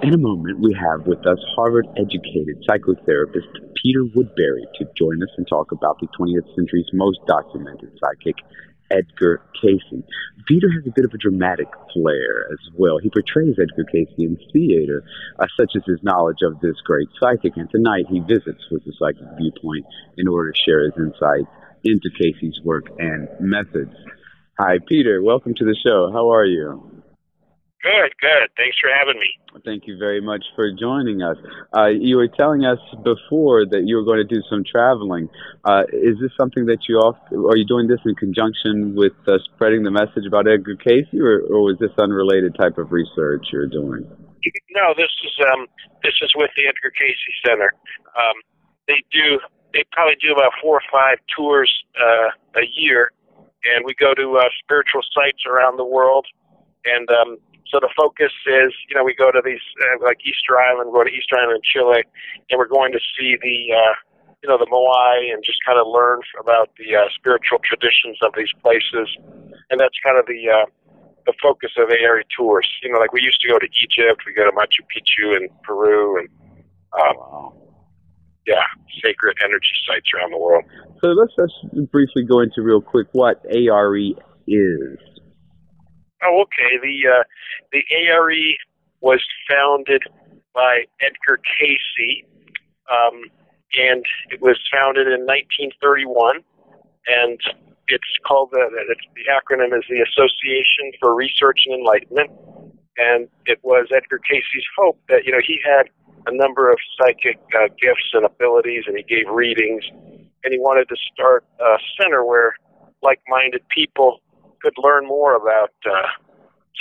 In a moment, we have with us Harvard-educated psychotherapist Peter Woodbury to join us and talk about the 20th century's most documented psychic, Edgar Cayce. Peter has a bit of a dramatic flair as well. He portrays Edgar Cayce in theater, such as his knowledge of this great psychic, and tonight he visits with a psychic viewpoint in order to share his insights into Cayce's work and methods. Hi, Peter. Welcome to the show. How are you? Good. Thanks for having me. Thank you very much for joining us. You were telling us before that you were going to do some traveling. Is this something that are you doing this in conjunction with spreading the message about Edgar Cayce, or was this unrelated type of research you're doing? No, this is with the Edgar Cayce Center. They probably do about 4 or 5 tours a year, and we go to spiritual sites around the world, and so the focus is, we go to these, like Easter Island, go to Easter Island in Chile, and we're going to see the Moai and just kind of learn about the spiritual traditions of these places. And that's kind of the focus of A.R.E tours. Like we used to go to Egypt, we go to Machu Picchu and Peru, and sacred energy sites around the world. So let's just briefly go into real quick what A.R.E is. Oh, okay. The A.R.E was founded by Edgar Cayce, and it was founded in 1931, and it's called the acronym is the Association for Research and Enlightenment, and it was Edgar Cayce's hope that he had a number of psychic gifts and abilities, and he gave readings, and he wanted to start a center where like-minded people could learn more about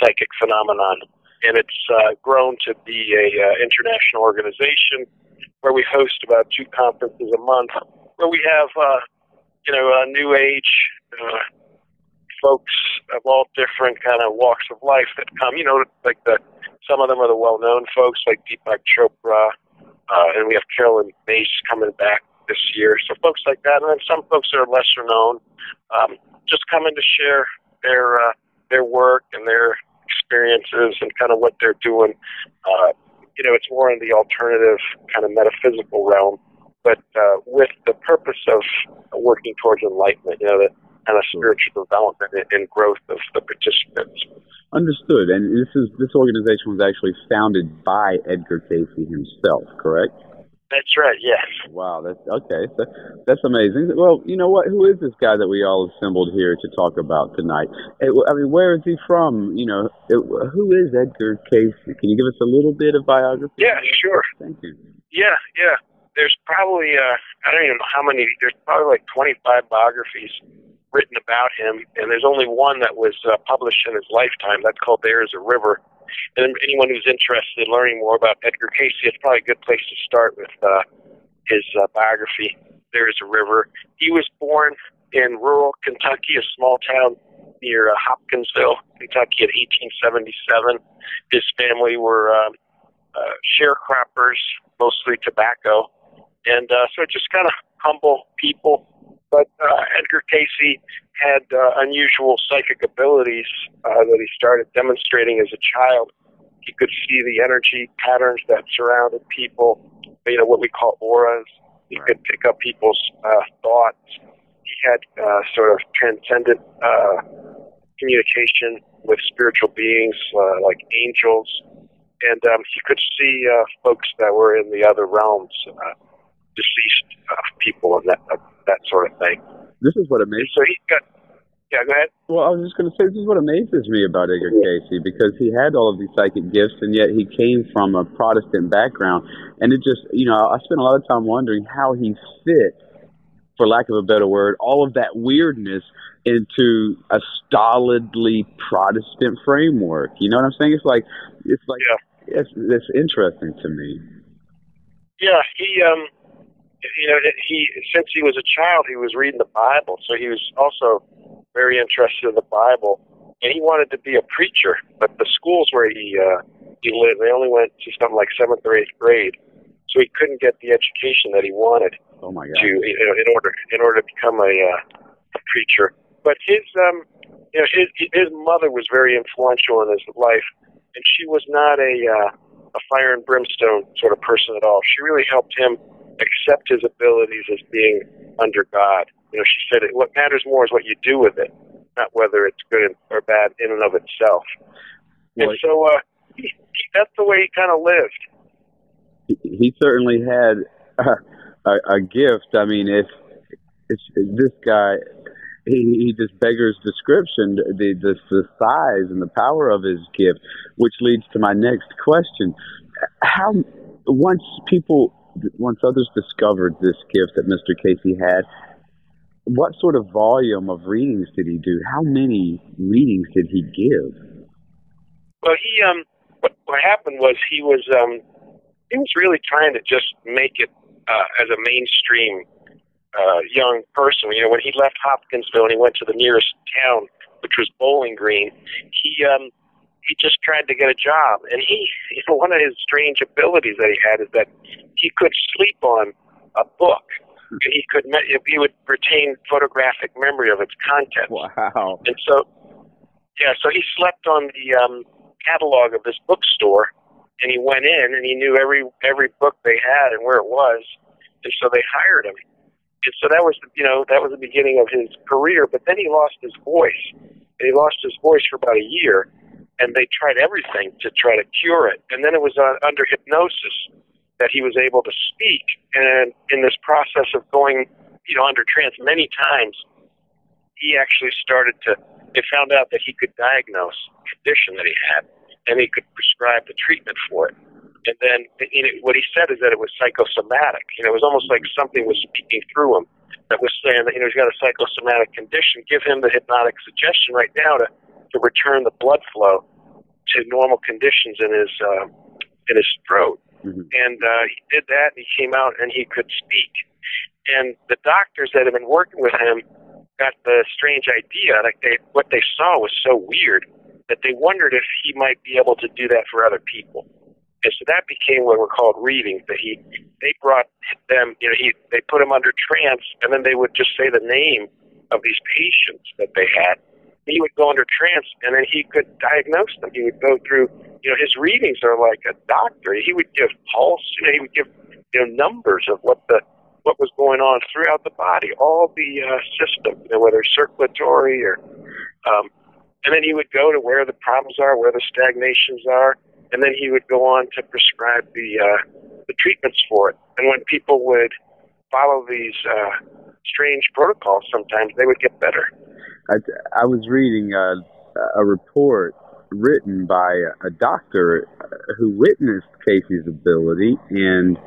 psychic phenomenon, and it's grown to be a international organization where we host about 2 conferences a month, where we have new age folks of all different kind of walks of life that come. Some of them are the well-known folks like Deepak Chopra, and we have Carolyn Mace coming back this year. So folks like that, and then some folks that are lesser known, just coming to share their work and their experiences and kind of what they're doing. It's more in the alternative kind of metaphysical realm, but with the purpose of working towards enlightenment, the kind of spiritual development and growth of the participants. Understood. And this organization was actually founded by Edgar Cayce himself, correct? That's right, yes. Wow, that's okay. That's amazing. Well, you know what? Who is this guy that we all assembled here to talk about tonight? Where is he from? Who is Edgar Cayce? Can you give us a little bit of biography? Yeah, sure. Thank you. Yeah. There's probably, I don't even know how many, there's probably like 25 biographies written about him, and there's only one that was published in his lifetime. That's called There Is a River. And anyone who's interested in learning more about Edgar Cayce, it's probably a good place to start with his biography, There Is a River. He was born in rural Kentucky, a small town near Hopkinsville, Kentucky, in 1877. His family were sharecroppers, mostly tobacco, and so just kind of humble people. But Edgar Cayce had unusual psychic abilities that he started demonstrating as a child. He could see the energy patterns that surrounded people, what we call auras. He could pick up people's thoughts. He had sort of transcendent communication with spiritual beings like angels. And he could see folks that were in the other realms, deceased people and that sort of thing. This is what amazes. So he's got. Yeah, go ahead. Well, I was just going to say, this is what amazes me about Edgar Cayce, because he had all of these psychic gifts, and yet he came from a Protestant background, and it just, I spent a lot of time wondering how he fit, for lack of a better word, all of that weirdness into a stolidly Protestant framework. You know what I'm saying? It's interesting to me. Yeah, he since he was a child, he was reading the Bible, so he was also very interested in the Bible, and he wanted to be a preacher. But the schools where he lived, they only went to something like 7th or 8th grade, so he couldn't get the education that he wanted. Oh my God! In order to become a preacher. But his mother was very influential in his life, and she was not a a fire and brimstone sort of person at all. She really helped him accept his abilities as being under God. You know, she said, what matters more is what you do with it, not whether it's good or bad in and of itself. Well, and so that's the way he kind of lived. He certainly had a gift. I mean, if this guy, he just beggars description, the size and the power of his gift, which leads to my next question. How, once others discovered this gift that Mr. Cayce had, what sort of volume of readings did he do? How many readings did he give? Well, what happened was he was really trying to just make it as a mainstream young person. You know, when he left Hopkinsville and he went to the nearest town, which was Bowling Green, he just tried to get a job. And one of his strange abilities that he had is that he could sleep on a book. He would retain photographic memory of its content. Wow! And so he slept on the catalog of this bookstore, and he went in and he knew every book they had and where it was, and so they hired him. And so that was the beginning of his career. But then he lost his voice, and he lost his voice for about a year, and they tried everything to try to cure it. And then it was under hypnosis that he was able to speak. And in this process of going, under trance many times, he actually they found out that he could diagnose a condition that he had, and he could prescribe the treatment for it. And then what he said is that it was psychosomatic. It was almost like something was speaking through him that was saying that, he's got a psychosomatic condition. Give him the hypnotic suggestion right now to return the blood flow to normal conditions in his throat. Mm-hmm. And he did that, and he came out and he could speak. And the doctors that had been working with him got the strange idea, what they saw was so weird that they wondered if he might be able to do that for other people. And so that became what were called readings. That they brought them, they put him under trance, and then they would just say the name of these patients that they had. He would go under trance, and then he could diagnose them. He would go through, his readings are like a doctor. He would give pulse. He would give, numbers of what was going on throughout the body, all the system, whether circulatory or, and then he would go to where the problems are, where the stagnations are, and then he would go on to prescribe the treatments for it. And when people would follow these strange protocols, sometimes they would get better. I was reading a report written by a doctor who witnessed Cayce's ability, and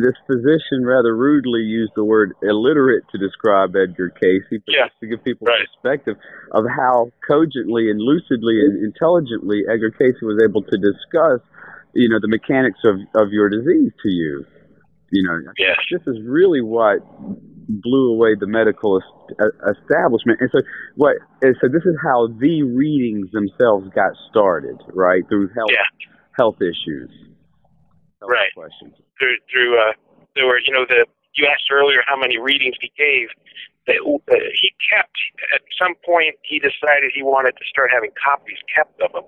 this physician rather rudely used the word illiterate to describe Edgar Cayce, to give people a perspective of how cogently and lucidly and intelligently Edgar Cayce was able to discuss, the mechanics of your disease to you. Yes. This is really what blew away the medical establishment. And so this is how the readings themselves got started, right? Through health issues. Right. Questions. There were, you asked earlier how many readings he gave. He kept, at some point, he decided he wanted to start having copies kept of them.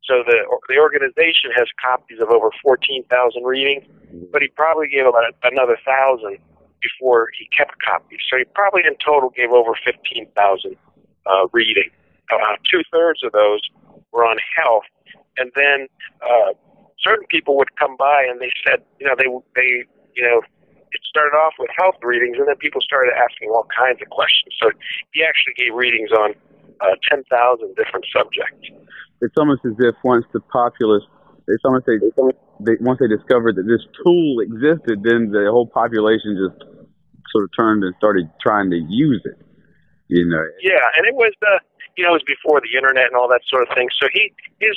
So the organization has copies of over 14,000 readings, but he probably gave about another 1,000 before he kept copies. So he probably in total gave over 15,000 readings. 2/3 of those were on health, and then certain people would come by and they said, it started off with health readings, and then people started asking all kinds of questions. So he actually gave readings on 10,000 different subjects. It's almost as if once the populace, once they discovered that this tool existed, then the whole population just sort of turned and started trying to use it. Yeah, and it was it was before the internet and all that sort of thing. So his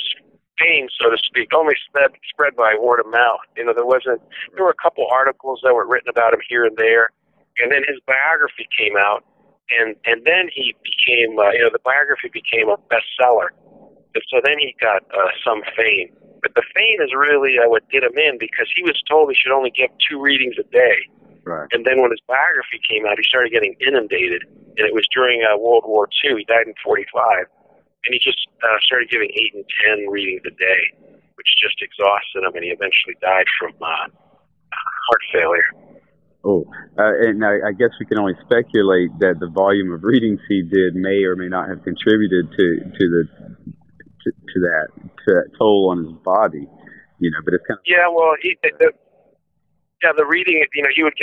fame, so to speak, only spread by word of mouth. There were a couple articles that were written about him here and there, and then his biography came out, and then he became, the biography became a bestseller, and so then he got some fame. But the fame is really what did him in, because he was told he should only give 2 readings a day. Right. And then when his biography came out, he started getting inundated, and it was during World War II. He died in 1945. And he just started giving 8 and 10 readings a day, which which just exhausted him, and he eventually died from heart failure. Oh, and I guess we can only speculate that the volume of readings he did may or may not have contributed to that toll on his body, But it's kind of the reading. He would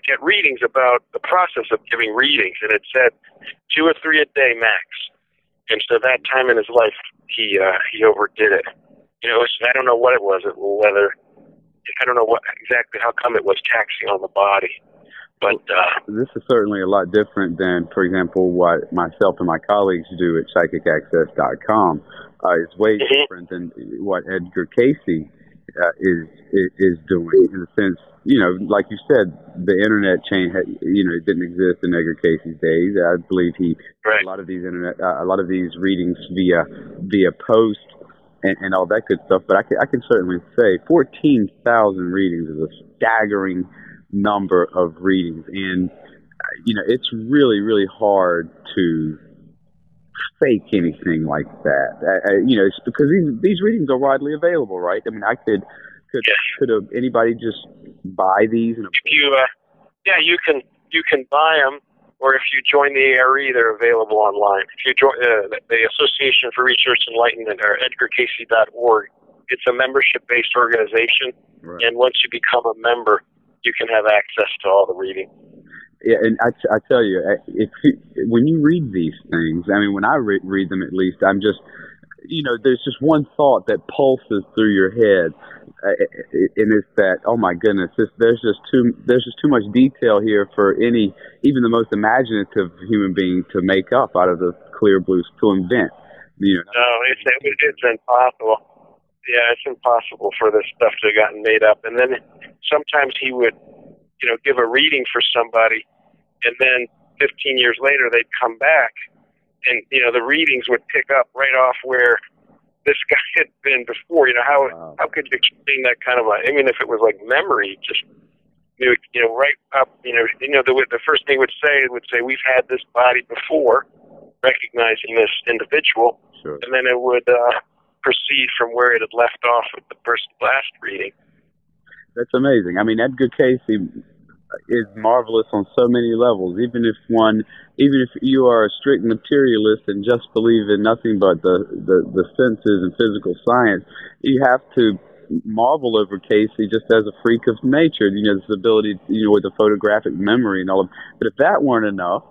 get readings about the process of giving readings, and it said 2 or 3 a day max. And so that time in his life, he overdid it. I don't know what it was, I don't know what exactly how come it was taxing on the body. But this is certainly a lot different than, for example, what myself and my colleagues do at psychicaccess.com. It's way different than what Edgar Cayce is doing, in the sense, like you said, the internet chain it didn't exist in Edgar Cayce's days. I believe he right. a lot of these readings via post and all that good stuff. But I can certainly say 14,000 readings is a staggering number of readings, and it's really, really hard to fake anything like that. It's because these readings are widely available, right? I mean, could anybody just buy these? If you can buy them, or if you join the A.R.E, they're available online. If you join the Association for Research Enlightenment, or edgarcayce.org, it's a membership-based organization, right. And once you become a member, you can have access to all the reading. Yeah, and I tell you, when you read these things, I mean, when I read them, at least, I'm just, there's just one thought that pulses through your head, and it's that, oh my goodness, there's just too much detail here for even the most imaginative human being to make up out of the clear blue, to invent. No, it's impossible. Yeah, it's impossible for this stuff to have gotten made up. And then sometimes he would, give a reading for somebody, and then 15 years later they'd come back, and, the readings would pick up right off where this guy had been before. How could you explain that kind of if it was like memory, just, right up, the first thing it would say, we've had this body before, recognizing this individual, sure. And then it would proceed from where it had left off with the first last reading. That's amazing. I mean, Edgar Cayce is marvelous on so many levels. Even if you are a strict materialist and just believe in nothing but the senses and physical science, you have to marvel over Cayce just as a freak of nature. This ability, with the photographic memory and all of. But if that weren't enough,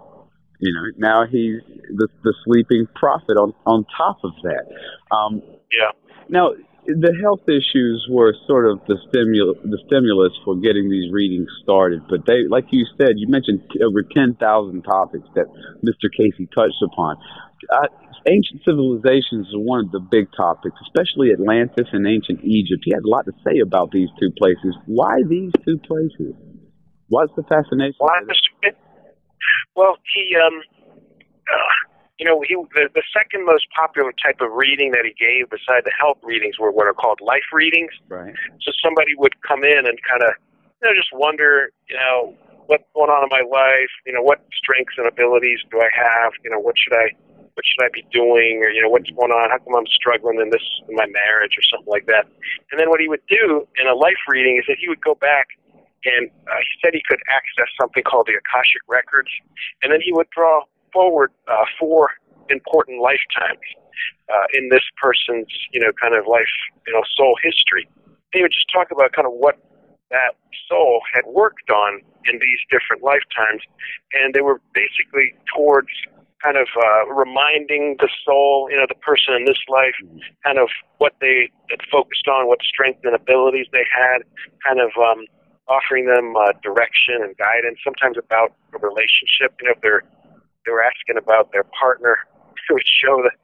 now he's the sleeping prophet on top of that. Yeah. Now, the health issues were sort of the stimulus for getting these readings started, but they, like you said, you mentioned over 10,000 topics that Mr. Cayce touched upon. Ancient civilizations are one of the big topics, especially Atlantis and ancient Egypt. He had a lot to say about these two places. Why these two places? What's the fascination? Well, the second most popular type of reading that he gave, beside the health readings, were what are called life readings. Right. So somebody would come in and kind of, just wonder, what's going on in my life? What strengths and abilities do I have? What should I be doing? Or, what's going on? How come I'm struggling in my marriage or something like that? And then what he would do in a life reading is that he would go back, and he said he could access something called the Akashic Records, and then he would draw forward 4 important lifetimes in this person's, kind of life, soul history. He would just talk about kind of what that soul had worked on in these different lifetimes, and they were basically towards kind of reminding the soul, the person in this life, kind of what they had focused on, what strengths and abilities they had, kind of offering them direction and guidance, sometimes about a relationship. If they were asking about their partner, it would show that,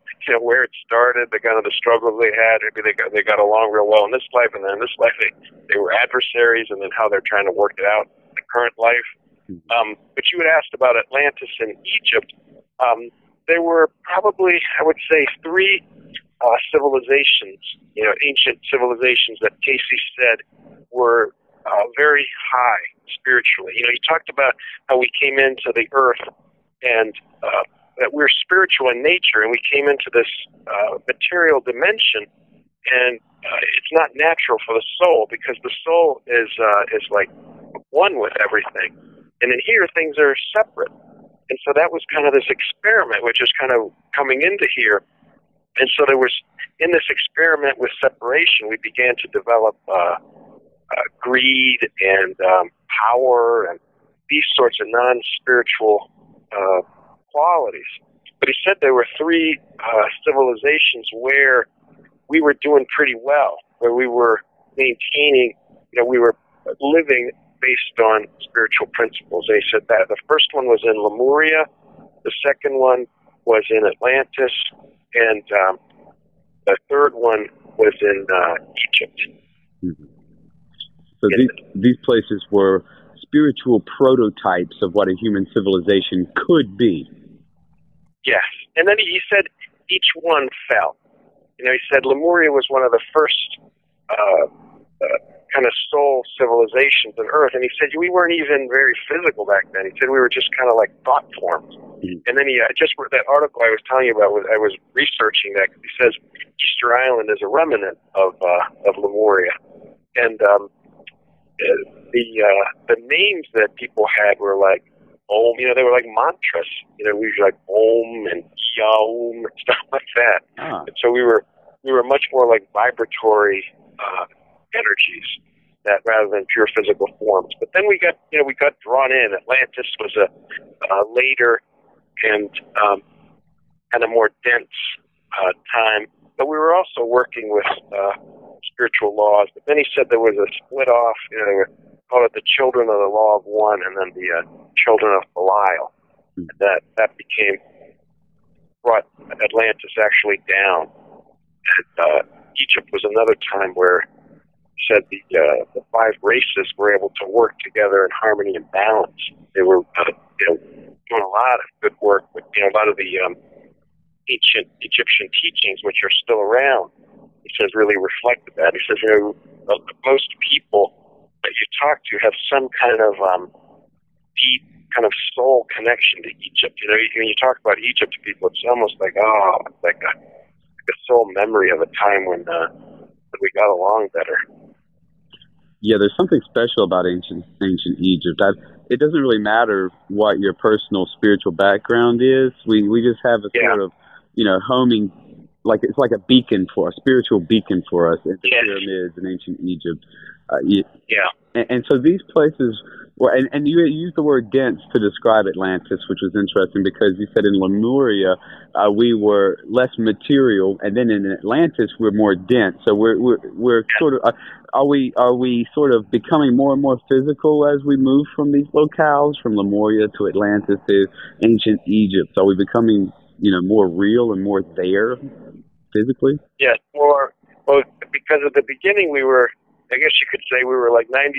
where it started, the kind of the struggles they had. Maybe they got along real well in this life, and then in this life they were adversaries, and then how they're trying to work it out in the current life. But you had asked about Atlantis and Egypt. There were probably, I would say, 3 civilizations, ancient civilizations that Cayce said were very high spiritually. He talked about how we came into the earth and that we're spiritual in nature, and we came into this material dimension and it's not natural for the soul, because the soul is like one with everything, and in here things are separate. And so that was kind of this experiment, which is kind of coming into here. And so there was, in this experiment with separation, we began to develop greed and power and these sorts of non-spiritual qualities. But he said there were three civilizations where we were doing pretty well, where we were maintaining, we were living based on spiritual principles. They said that the first one was in Lemuria, the second one was in Atlantis, and the third one was in Egypt. Mm-hmm. So these places were spiritual prototypes of what a human civilization could be. Yes. And then he said each one fell. He said Lemuria was one of the first kind of soul civilizations on Earth. And he said we weren't even very physical back then. He said we were just kind of like thought forms. Mm-hmm. And then he just that article I was telling you about, I was researching that, because he says Easter Island is a remnant of Lemuria. And the names that people had were like Om, they were like mantras. We were like Om and Yaum and stuff like that. Ah. And so we were much more like vibratory energies, that rather than pure physical forms. But then we got drawn in. Atlantis was a later and kind of more dense time. But we were also working with spiritual laws. But then he said there was a split off. They were called it the children of the law of one, and then the children of Belial. And that brought Atlantis actually down. And Egypt was another time where he said the five races were able to work together in harmony and balance. They were doing a lot of good work with a lot of the ancient Egyptian teachings, which are still around. He says really reflected that. He says most people that you talk to have some kind of deep kind of soul connection to Egypt. When you talk about Egypt to people, it's almost like like a soul memory of a time when we got along better. Yeah, there's something special about ancient Egypt. It doesn't really matter what your personal spiritual background is. We just have a sort of homing, like it's like a beacon a spiritual beacon for us at the pyramids in ancient Egypt. And so these places were, and you used the word dense to describe Atlantis, which was interesting because you said in Lemuria we were less material, and then in Atlantis we're more dense. So we're sort of are we sort of becoming more and more physical as we move from these locales, from Lemuria to Atlantis to ancient Egypt? Are we becoming more real and more there physically? Yes, more. Well, because at the beginning we were, I guess you could say we were like 90%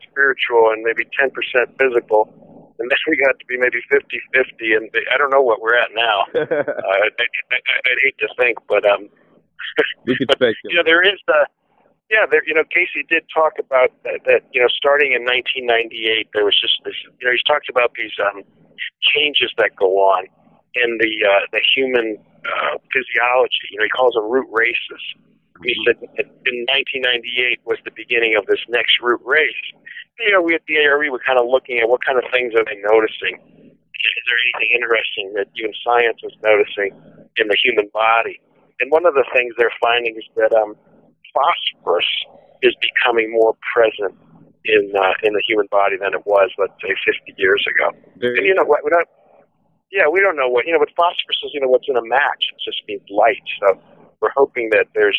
spiritual and maybe 10% physical. And then we got to be maybe 50-50, and I don't know what we're at now. I'd hate to think, but we could speculate. There is Cayce did talk about that starting in 1998, there was just this, he's talked about these changes that go on in the human physiology. He calls them root races. He said in 1998 was the beginning of this next root race. We at the A.R.E. were kind of looking at what kind of things are they noticing. Is there anything interesting that even science is noticing in the human body? And one of the things they're finding is that phosphorus is becoming more present in the human body than it was, let's say, 50 years ago. And we don't know what, but phosphorus is, what's in a match. It just means light. So we're hoping that there's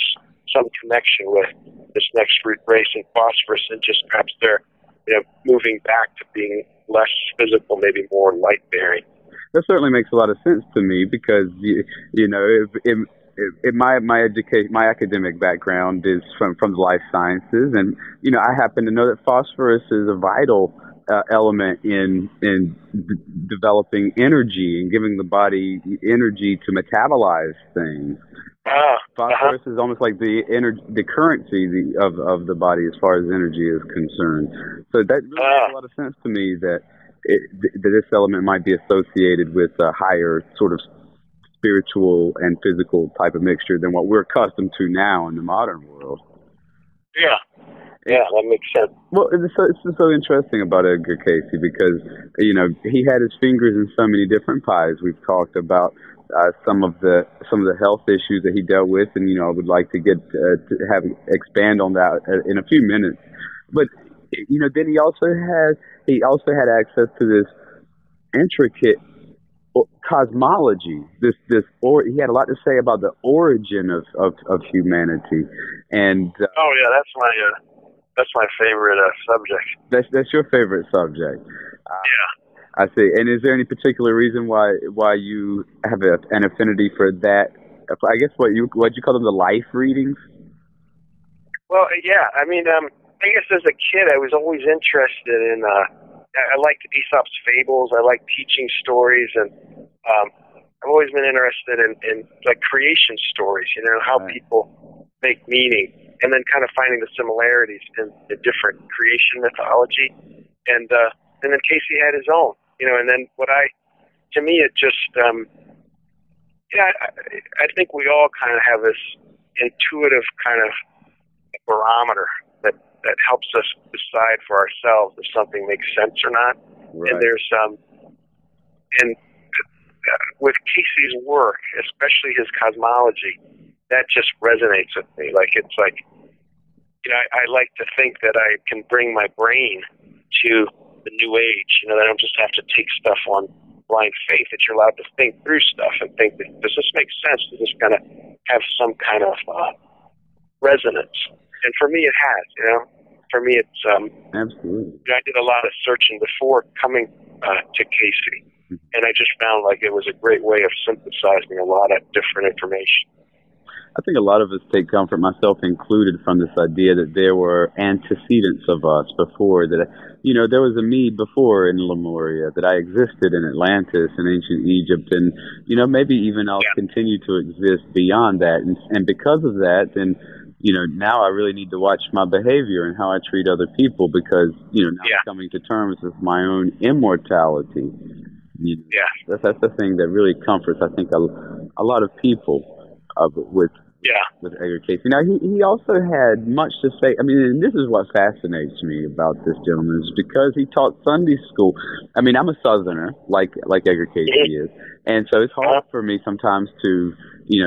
some connection with this next root race in phosphorus, and just perhaps they're moving back to being less physical, maybe more light-bearing. That certainly makes a lot of sense to me because, my academic background is from the life sciences, and I happen to know that phosphorus is a vital element in developing energy and giving the body energy to metabolize things. Phosphorus is almost like the currency of the body as far as energy is concerned. So that really makes a lot of sense to me that this element might be associated with a higher sort of spiritual and physical type of mixture than what we're accustomed to now in the modern world. Yeah. Yeah, that makes sense. Well, it's so interesting about Edgar Cayce because, he had his fingers in so many different pies. We've talked about some of the health issues that he dealt with, and I would like to get to expand on that in a few minutes. But then he also had access to this intricate cosmology. He had a lot to say about the origin of humanity, and oh yeah, that's my favorite subject. That's your favorite subject. Yeah. I see. And is there any particular reason why you have an affinity for that? I guess what you call them, the life readings? Well, yeah. I mean, I guess as a kid, I was always interested in. I liked Aesop's fables. I liked teaching stories, and I've always been interested in like creation stories. How people make meaning. And then kind of finding the similarities in the different creation mythology, and then Cayce had his own, and then to me it just, I think we all kind of have this intuitive kind of barometer that helps us decide for ourselves if something makes sense or not. Right. And there's with Cayce's work, especially his cosmology, that just resonates with me. Like, it's like, I like to think that I can bring my brain to the new age, that I don't just have to take stuff on blind faith, that you're allowed to think through stuff and think, does this make sense? Does this kind of have some kind of resonance? And for me, it has, For me, it's... Absolutely. I did a lot of searching before coming to Cayce, and I just found like it was a great way of synthesizing a lot of different information. I think a lot of us take comfort, myself included, from this idea that there were antecedents of us before, that, there was a me before in Lemuria, that I existed in Atlantis and ancient Egypt, and, maybe even I'll continue to exist beyond that. And because of that, then, now I really need to watch my behavior and how I treat other people because, now I'm coming to terms with my own immortality. That's the thing that really comforts, I think, a lot of people with Edgar Cayce. Now, he also had much to say. I mean, and this is what fascinates me about this gentleman, is because he taught Sunday school. I mean, I'm a Southerner, like Edgar Cayce is, and so it's hard for me sometimes to,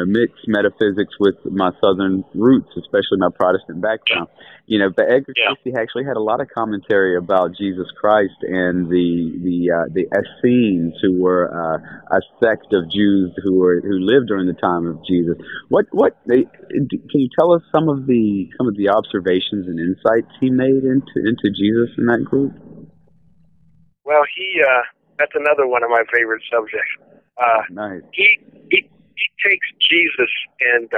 mix metaphysics with my Southern roots, especially my Protestant background. But Edgar Cayce actually had a lot of commentary about Jesus Christ and the Essenes, who were a sect of Jews who lived during the time of Jesus. Can you tell us some of the observations and insights he made into Jesus in that group? Well, that's another one of my favorite subjects. Nice. He takes Jesus and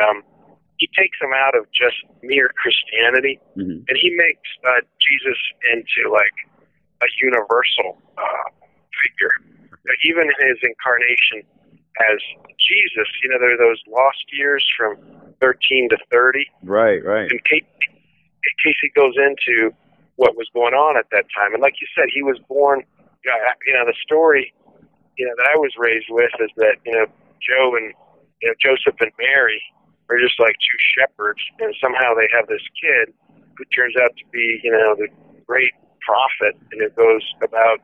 he takes him out of just mere Christianity, and he makes Jesus into like a universal figure. Even in his incarnation as Jesus, there are those lost years from 13 to 30. Right. And Cayce goes into what was going on at that time. And like you said, he was born, the story, that I was raised with is that, Joe and Joseph and Mary are just like two shepherds, and somehow they have this kid who turns out to be, the great prophet, and it goes about,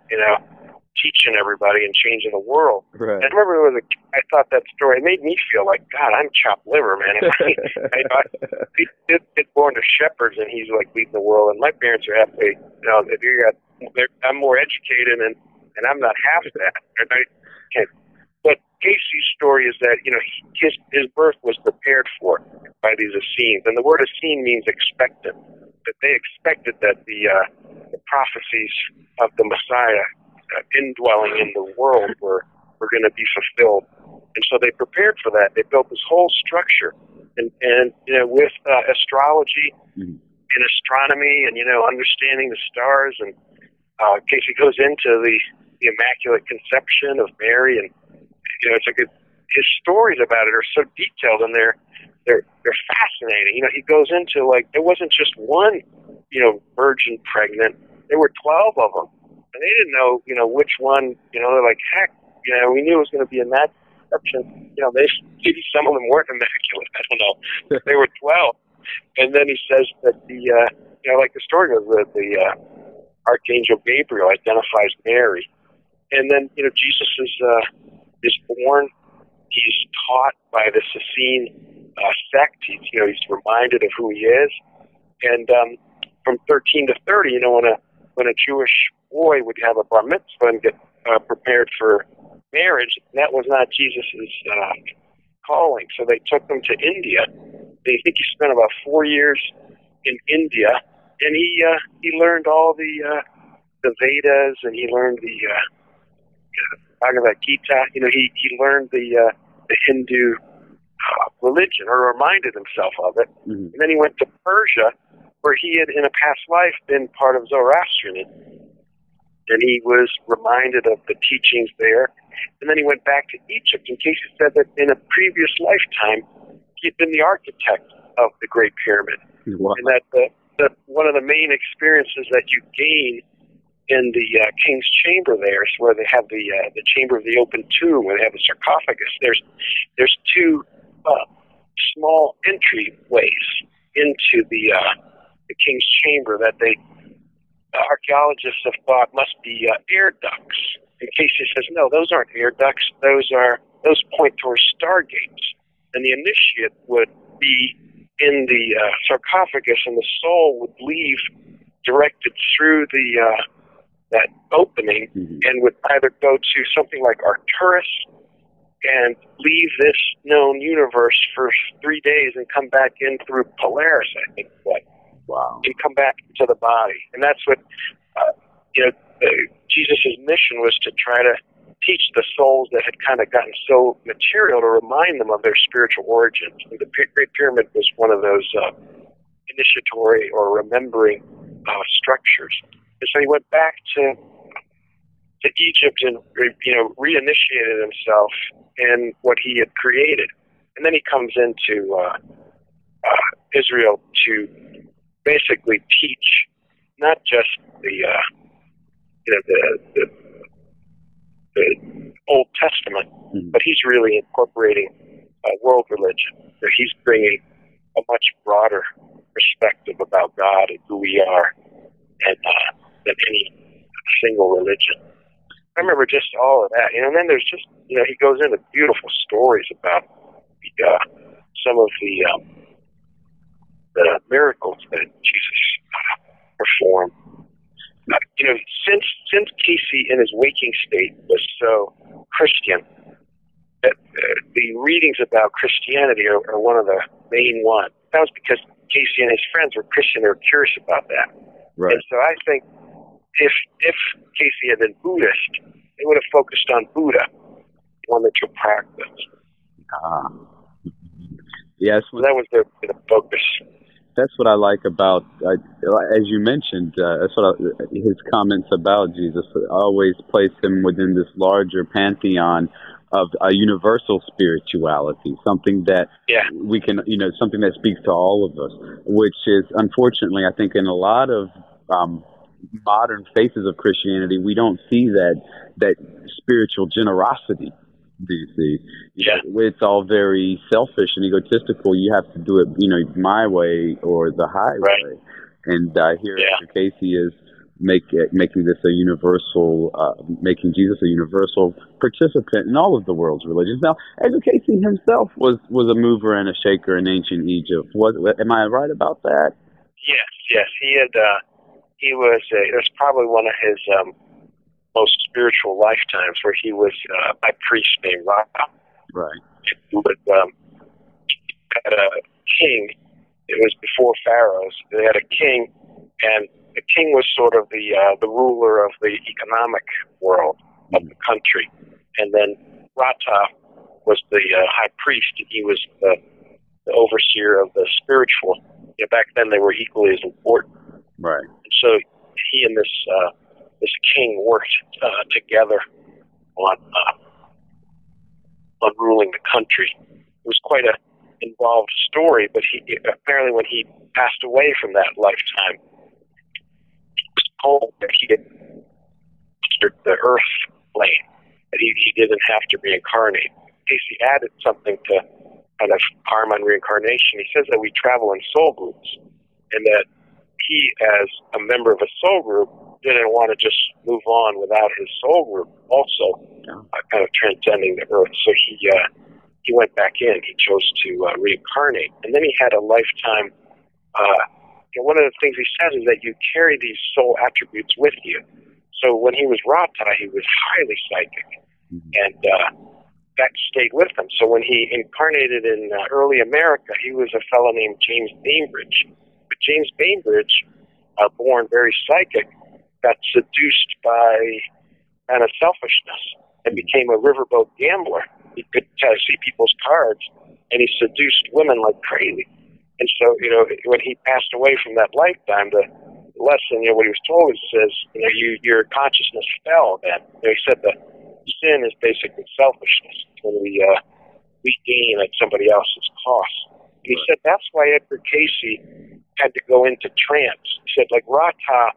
teaching everybody and changing the world. Right. And I remember I thought that story, it made me feel like, God, I'm chopped liver, man. He did get born to shepherds, and he's like leading the world, and my parents are halfway, I'm more educated, and I'm not half that. But Cayce's story is that, his birth was prepared for by these Essenes. And the word Essene means expectant. That they expected that the prophecies of the Messiah indwelling in the world were going to be fulfilled. And so they prepared for that. They built this whole structure. And with astrology and astronomy and, understanding the stars. And Cayce goes into the Immaculate Conception of Mary, and it's a good. His stories about it are so detailed, and they're fascinating. He goes into like there wasn't just one, virgin pregnant. There were 12 of them, and they didn't know, which one. They're like, heck, we knew it was going to be in that exceptions. Maybe some of them weren't immaculate. I don't know. They were 12. And then he says that like the story goes, the Archangel Gabriel identifies Mary. And then, Jesus is born. He's taught by the Essene sect. He's reminded of who he is. And from 13 to 30, when a Jewish boy would have a bar mitzvah and get prepared for marriage, that was not Jesus's calling. So they took him to India. They think he spent about 4 years in India, and he learned all the Vedas, and he learned the Bhagavad Gita. He learned the Hindu religion, or reminded himself of it. Mm-hmm. And then he went to Persia, where he had, in a past life, been part of Zoroastrianism. And he was reminded of the teachings there. And then he went back to Egypt, and Cayce said that in a previous lifetime, he had been the architect of the Great Pyramid. Wow. And that one of the main experiences that you gain in the King's Chamber there is where they have the Chamber of the Open Tomb, where they have the sarcophagus. There's two small entryways into the King's Chamber that archaeologists have thought must be air ducts. And Cayce says, no, those aren't air ducts. Those point towards stargates. And the initiate would be in the sarcophagus, and the soul would leave directed through that opening, mm-hmm. and would either go to something like Arcturus and leave this known universe for 3 days and come back in through Polaris, I think. Wow. And come back to the body. And that's what, Jesus' mission was, to try to teach the souls that had kind of gotten so material, to remind them of their spiritual origins. And the Great Pyramid was one of those initiatory or remembering structures. And so he went back to Egypt and, reinitiated himself in what he had created. And then he comes into Israel to basically teach not just the Old Testament, mm-hmm. but he's really incorporating world religion. So he's bringing a much broader perspective about God and who we are than any single religion. I remember just all of that, and then there's just, he goes into beautiful stories about some of the miracles that Jesus performed. Since Cayce in his waking state was so Christian, that the readings about Christianity are one of the main ones. That was because Cayce and his friends were Christian. They were curious about that. Right. And so I think if Cayce had been Buddhist, they would have focused on Buddha, the one that you practice. Yes. So that was the focus. That's what I like about, as you mentioned, his comments about Jesus always place him within this larger pantheon of a universal spirituality, something that we can, something that speaks to all of us, which is, unfortunately, I think in a lot of modern faces of Christianity, we don't see that spiritual generosity. Do you see? It's all very selfish and egotistical. You have to do it, my way or the highway. Right. And here, Edgar Cayce is making this a universal, making Jesus a universal participant in all of the world's religions. Now, Edgar Cayce himself was a mover and a shaker in ancient Egypt. Am I right about that? Yes. He had. He was. It was probably one of his most spiritual lifetimes, where he was a priest named Ra. Right. Who had a king. It was before pharaohs. They had a king, and the king was sort of the ruler of the economic world of the country. And then Rata was the high priest, and he was the overseer of the spiritual. Back then they were equally as important. Right. And so he and this king worked together on ruling the country. It was quite a involved story, but apparently when he passed away from that lifetime, it was told that he had entered the earth plane, that he didn't have to reincarnate. Cayce added something to kind of harm on reincarnation. He says that we travel in soul groups, and that he, as a member of a soul group, didn't want to just move on without his soul group also kind of transcending the earth. So he went back in. He chose to reincarnate. And then he had a lifetime. One of the things he says is that you carry these soul attributes with you. So when he was Rata, he was highly psychic. And that stayed with him. So when he incarnated in early America, he was a fellow named James Bainbridge. But James Bainbridge, born very psychic, got seduced by kind of selfishness and became a riverboat gambler. He could see people's cards, and he seduced women like crazy. And so, when he passed away from that lifetime, the lesson, what he was told is, says, your consciousness fell then. He said that sin is basically selfishness when we gain at somebody else's cost. And he said that's why Edgar Cayce had to go into trance. He said, like, Rata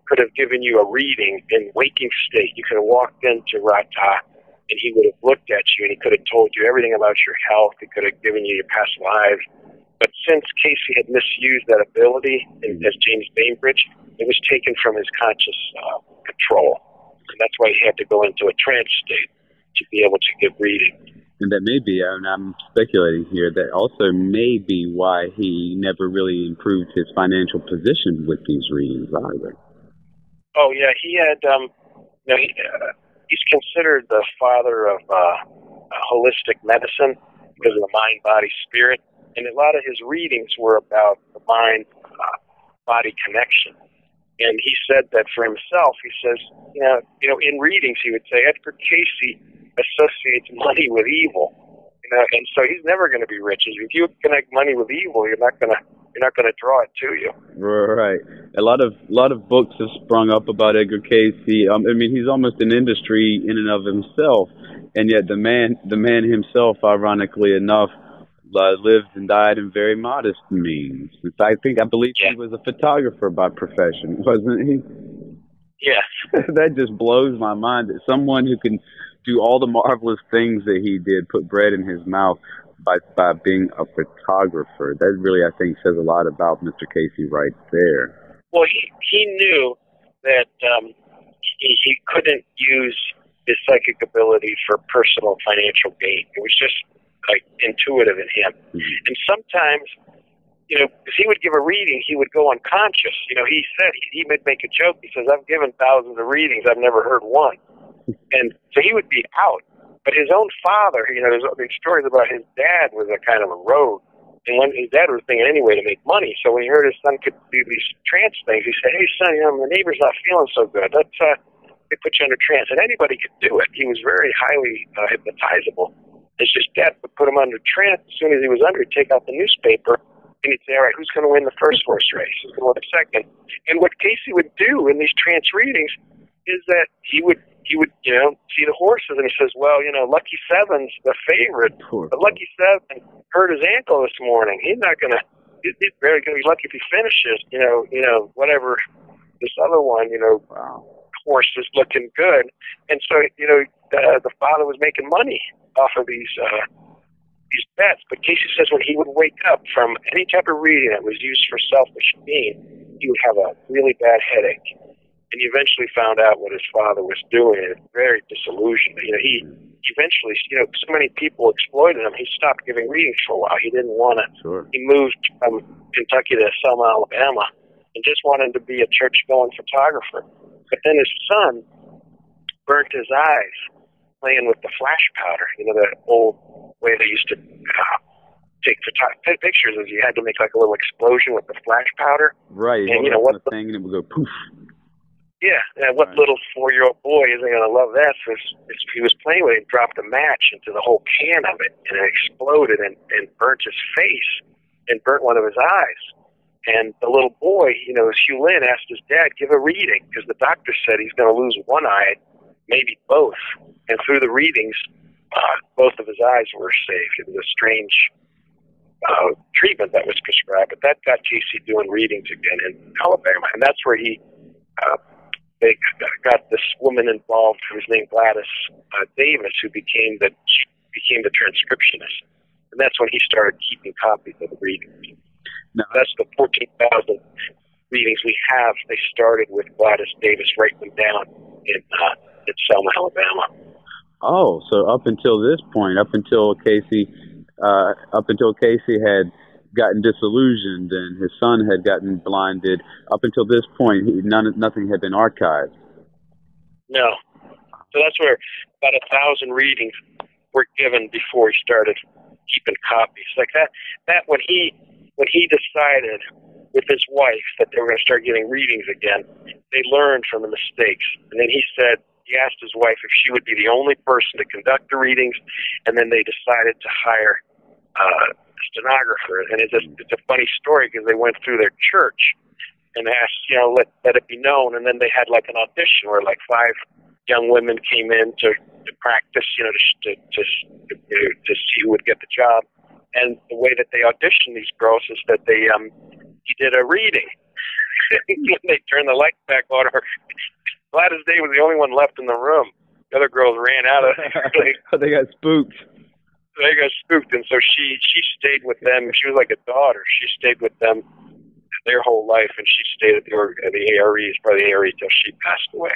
could have given you a reading in waking state. You could have walked into Rata, and he would have looked at you, and he could have told you everything about your health. He could have given you your past lives. But since Cayce had misused that ability as James Bainbridge, it was taken from his conscious control. And that's why he had to go into a trance state to be able to give reading. And that may be, and I'm speculating here, that also may be why he never really improved his financial position with these readings either. Oh, yeah, he had, he's considered the father of holistic medicine because of the mind, body, spirit. And a lot of his readings were about the mind-body connection. And he said that for himself, he says, in readings he would say, Edgar Cayce associates money with evil. And so he's never going to be rich. If you connect money with evil, you're not going to draw it to you. Right. A lot of books have sprung up about Edgar Cayce. He's almost an industry in and of himself, and yet the man himself, ironically enough, lived and died in very modest means. In fact, I believe he was a photographer by profession, wasn't he? Yes. That just blows my mind that someone who can do all the marvelous things that he did, put bread in his mouth by being a photographer. That really, I think, says a lot about Mr. Cayce right there. Well, he knew that he couldn't use his psychic ability for personal financial gain. It was just like intuitive in him. Mm-hmm. And sometimes, if he would give a reading, he would go unconscious. He said, he would make a joke. He says, I've given thousands of readings. I've never heard one. And so he would be out. But his own father, there's stories about his dad was a kind of a rogue. And when his dad was thinking anyway to make money. So when he heard his son could do these trance things, he said, hey, son, the neighbor's not feeling so good. Let's they put you under trance. And anybody could do it. He was very highly hypnotizable. It's just dad would put him under trance. As soon as he was under, he'd take out the newspaper, and he'd say, all right, who's going to win the first horse race? Who's going to win the second? And what Cayce would do in these trance readings is that he would see the horses, and he says, well, Lucky Seven's the favorite. But Lucky Seven hurt his ankle this morning. He's not going to, he's barely going to be lucky if he finishes, whatever this other one, horse is looking good. And so, the father was making money off of these bets. But Cayce says when he would wake up from any type of reading that was used for selfish gain, he would have a really bad headache. And he eventually found out what his father was doing, and very disillusioned. He eventually, so many people exploited him, he stopped giving readings for a while. He didn't want to. Sure. He moved from Kentucky to Selma, Alabama, and just wanted to be a church-going photographer. But then his son burnt his eyes playing with the flash powder. The old way they used to take pictures is you had to make like a little explosion with the flash powder. Right. And what the thing, and it would go poof. Yeah, and what little 4-year-old boy isn't going to love that? So he was playing with it and dropped a match into the whole can of it, and it exploded and burnt his face and burnt one of his eyes. And the little boy, Hugh Lynn asked his dad, give a reading, because the doctor said he's going to lose one eye, maybe both. And through the readings, both of his eyes were saved. It was a strange treatment that was prescribed, but that got Cayce doing readings again in Alabama. And that's where they got this woman involved who was named Gladys Davis, who became the became the transcriptionist. And that's when he started keeping copies of the readings. Now, that's the 14,000 readings we have. They started with Gladys Davis writing them down in Selma, Alabama. oh, so up until this point, up until Cayce had gotten disillusioned and his son had gotten blinded, up until this point, nothing had been archived. No. So that's where about 1,000 readings were given before he started keeping copies. Like that when he decided with his wife that they were going to start getting readings again, they learned from the mistakes. And then he asked his wife if she would be the only person to conduct the readings, and then they decided to hire a stenographer. And it's a funny story because they went through their church and asked, let it be known. And then they had like an audition where like 5 young women came in to practice, to see who would get the job. And the way that they auditioned these girls is that he did a reading. They turned the lights back on her. Gladys Day was the only one left in the room. The other girls ran out of there. They got spooked. They got spooked, and so she stayed with them. She was like a daughter. She stayed with them their whole life, and she stayed at the A.R.E. Probably the A.R.E. till she passed away.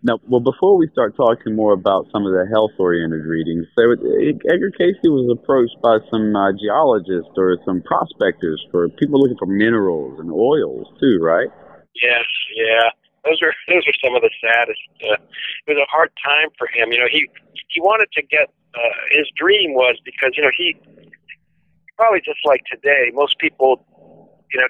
Now, well, before we start talking more about some of the health-oriented readings, Edgar Cayce was approached by some geologists or some prospectors for people looking for minerals and oils too, right? Yes, yeah. Those are some of the saddest. It was a hard time for him. He wanted to get. His dream was because he probably just like today, most people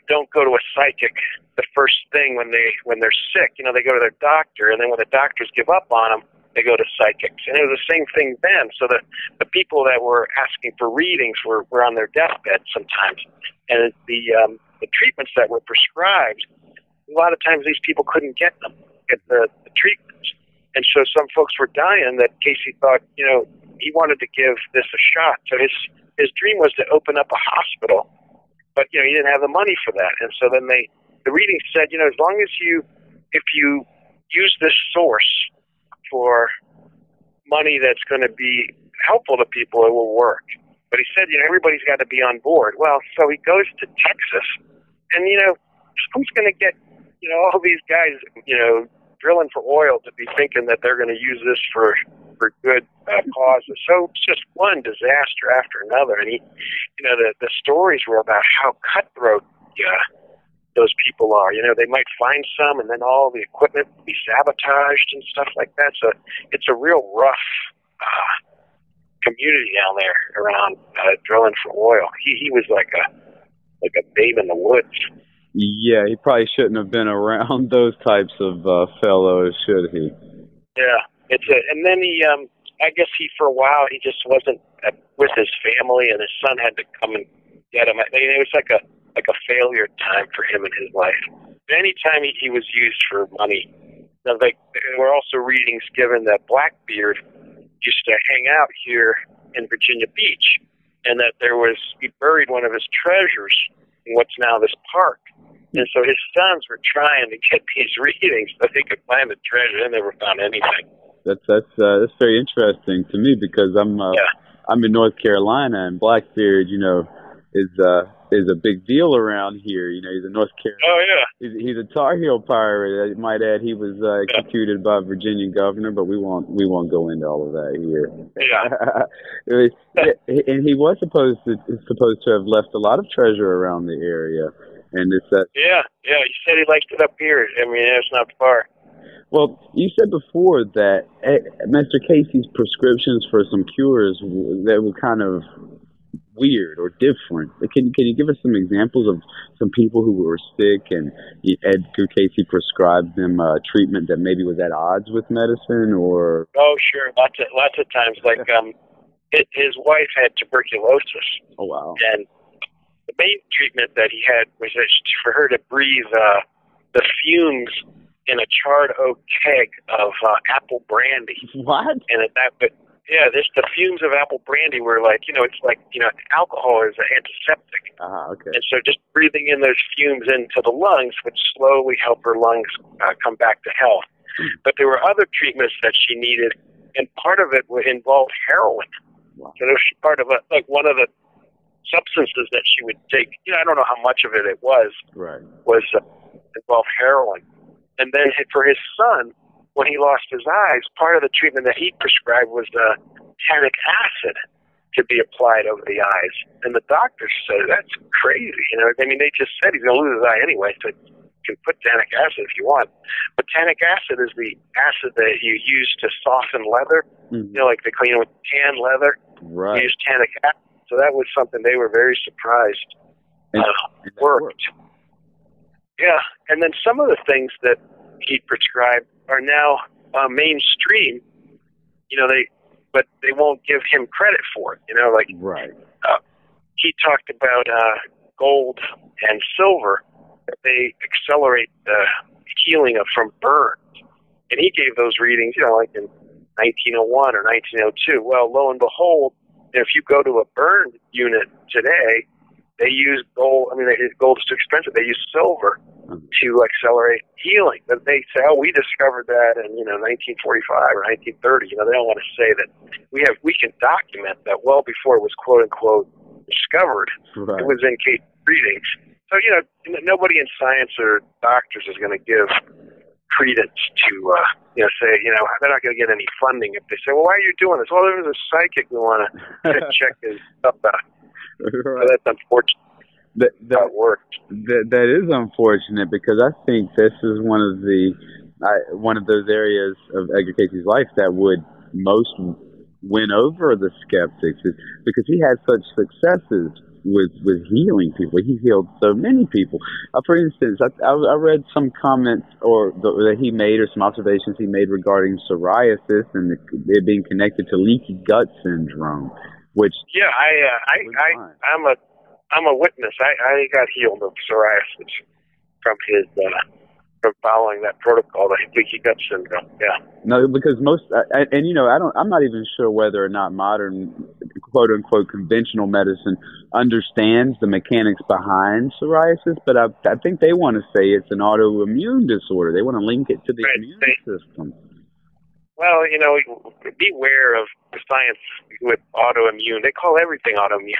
don't go to a psychic the first thing when they're sick. They go to their doctor, and then when the doctors give up on them, they go to psychics. And it was the same thing then. So the people that were asking for readings were on their deathbed sometimes, and the treatments that were prescribed, a lot of times these people couldn't get the treatments. And so some folks were dying that Cayce thought, he wanted to give this a shot. So his dream was to open up a hospital, but, he didn't have the money for that. And so then the reading said, as long as if you use this source for money that's going to be helpful to people, it will work. But he said, everybody's got to be on board. Well, so he goes to Texas, and, who's going to get, all these guys, drilling for oil to be thinking that they're going to use this for good causes. So it's just one disaster after another. And the stories were about how cutthroat those people are. They might find some, and then all the equipment will be sabotaged and stuff like that. So it's a real rough community down there around drilling for oil. He was like a babe in the woods. Yeah, he probably shouldn't have been around those types of fellows, should he? Yeah, and then he, I guess for a while, he just wasn't with his family, and his son had to come and get him. It was like a failure time for him in his life. Anytime he was used for money. Now, there were also readings given that Blackbeard used to hang out here in Virginia Beach, and that he buried one of his treasures in what's now this park. And so his sons were trying to get these readings so they could find the treasure, and they never found anything. That's very interesting to me because I'm in North Carolina, and Blackbeard, is a big deal around here. He's a North Carolina. Oh yeah. He's a Tar Heel pirate. I might add he was executed by a Virginian governor, but we won't go into all of that here. Yeah. And he was supposed to have left a lot of treasure around the area. And it's that. Yeah. He said he liked it up here. I mean, it's not far. Well, you said before that Mr. Cayce's prescriptions for some cures that were kind of weird or different. Can you give us some examples of some people who were sick and Edgar Cayce prescribed them treatment that maybe was at odds with medicine? Or oh, sure, lots of times. Like his wife had tuberculosis. Oh wow! And the main treatment that he had was for her to breathe the fumes in a charred oak keg of apple brandy. What? And the fumes of apple brandy were like, it's like, alcohol is an antiseptic. Okay. And so just breathing in those fumes into the lungs would slowly help her lungs come back to health. But there were other treatments that she needed, and part of it would involve heroin. Wow. So it was part of one of the substances that she would take. I don't know how much of it was. Right. Was involved heroin. And then for his son, when he lost his eyes, part of the treatment that he prescribed was tannic acid to be applied over the eyes. And the doctors said, that's crazy. They just said he's going to lose his eye anyway, so you can put tannic acid if you want. But tannic acid is the acid that you use to soften leather. Mm-hmm. Like they clean with tan leather. Right. You use tannic acid. So that was something they were very surprised and worked. Yeah. And then some of the things that he prescribed are now mainstream. But they won't give him credit for it. Right. He talked about gold and silver. They accelerate the healing from burns, and he gave those readings, like in 1901 or 1902. Well, lo and behold, if you go to a burn unit today, they use gold. Gold is too expensive. They use silver to accelerate healing. But they say, we discovered that in 1945 or 1930. They don't want to say that we can document that well before it was quote unquote discovered. Right. It was in case readings. So nobody in science or doctors is going to give credence to say they're not going to get any funding if they say, well, why are you doing this? Well, there was a psychic we want to check his stuff out. Right. So that's unfortunate. That worked. That is unfortunate, because I think this is one of those areas of Edgar Cayce's life that would most win over the skeptics, because he had such successes with healing people. He healed so many people. For instance, I read some comments that he made, or some observations he made regarding psoriasis and it being connected to leaky gut syndrome. Which I'm a witness. I got healed of psoriasis from his from following that protocol, the leaky gut syndrome. Yeah. No, because I'm not even sure whether or not modern quote unquote conventional medicine understands the mechanics behind psoriasis, but I think they want to say it's an autoimmune disorder. They want to link it to the immune system. Well, beware of the science with autoimmune. They call everything autoimmune.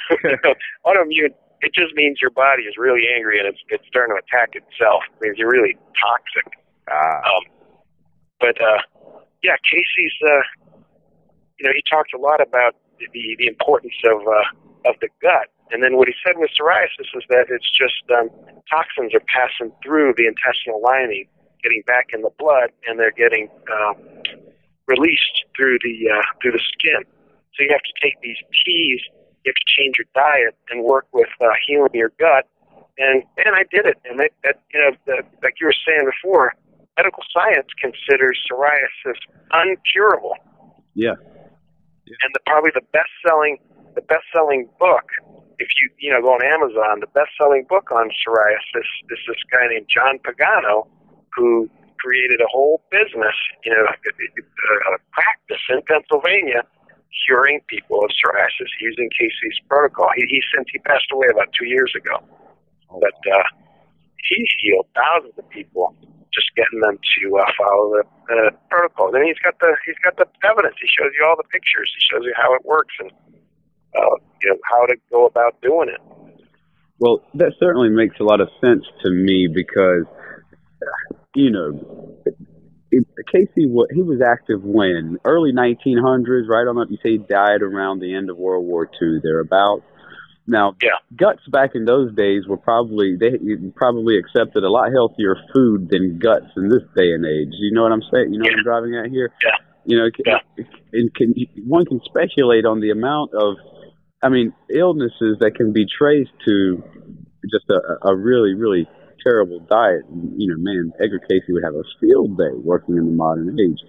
Autoimmune, it just means your body is really angry and it's starting to attack itself. It means you're really toxic. Cayce's, he talked a lot about the importance of the gut. And then what he said with psoriasis is that it's just toxins are passing through the intestinal lining, getting back in the blood, and they're getting released through the skin. So you have to take these teas. You have to change your diet and work with healing your gut. And I did it. And like you were saying before, medical science considers psoriasis uncurable. Yeah. And probably the best-selling book, if you go on Amazon, the best-selling book on psoriasis is this guy named John Pagano, who created a whole business, a practice in Pennsylvania, curing people of psoriasis using Cayce's protocol. He passed away about 2 years ago, but he's healed thousands of people just getting them to follow the protocol. And he's got the evidence. He shows you all the pictures. He shows you how it works and how to go about doing it. Well, that certainly makes a lot of sense to me, because Cayce, he was active when? Early 1900s, right on up. You say he died around the end of World War II, thereabouts. Now, guts back in those days were probably accepted a lot healthier food than guts in this day and age. You know what I'm saying? You know what I'm driving at here? Yeah. One can speculate on the amount of, illnesses that can be traced to just a really, really terrible diet. Edgar Cayce would have a field day working in the modern age.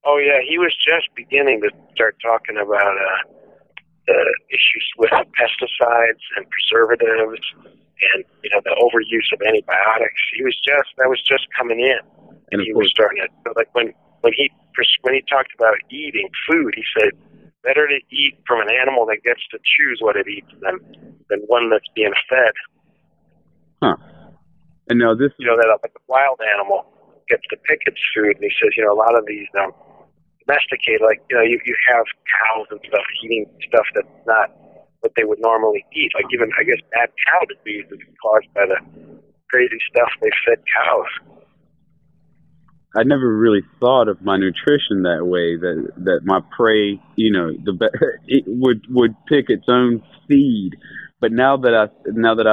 Oh yeah, he was just beginning to start talking about issues with pesticides and preservatives, and the overuse of antibiotics. That was just coming in, and he was starting to, like when he talked about eating food, he said better to eat from an animal that gets to choose what it eats than one that's being fed. Huh. And now this that like a wild animal gets to pick its food, and he says a lot of these domesticated. Like, you have cows and stuff eating stuff that's not what they would normally eat. Like, even, I guess, bad cow disease is caused by the crazy stuff they fed cows. I never really thought of my nutrition that way. That my prey, it would pick its own feed. But now that I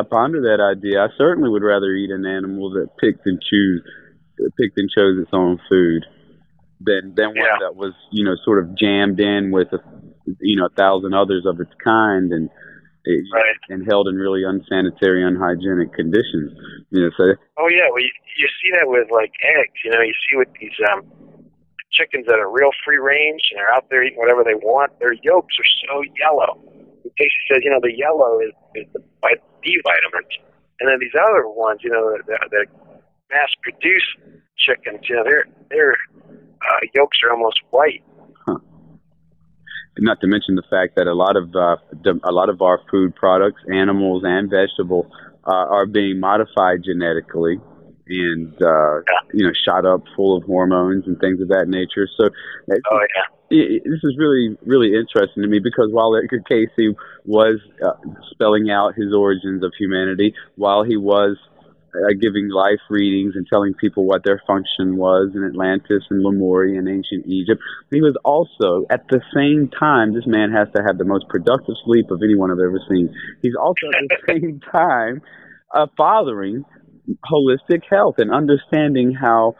ponder that idea, I certainly would rather eat an animal that picked and chose its own food than one that was sort of jammed in with a thousand others of its kind and held in really unsanitary, unhygienic conditions. So. Oh yeah, well you see that with like eggs. You see with these chickens that are real free range and they're out there eating whatever they want. Their yolks are so yellow. Cayce says, the yellow is the B vitamins, and then these other ones, the mass-produced chickens, their yolks are almost white. Huh. Not to mention the fact that a lot of our food products, animals and vegetables, are being modified genetically and shot up full of hormones and things of that nature. So, this is really, really interesting to me because while Edgar Cayce was spelling out his origins of humanity, while he was giving life readings and telling people what their function was in Atlantis and Lemuria and ancient Egypt, he was also, at the same time, this man has to have the most productive sleep of anyone I've ever seen. He's also at the same time fathering holistic health and understanding how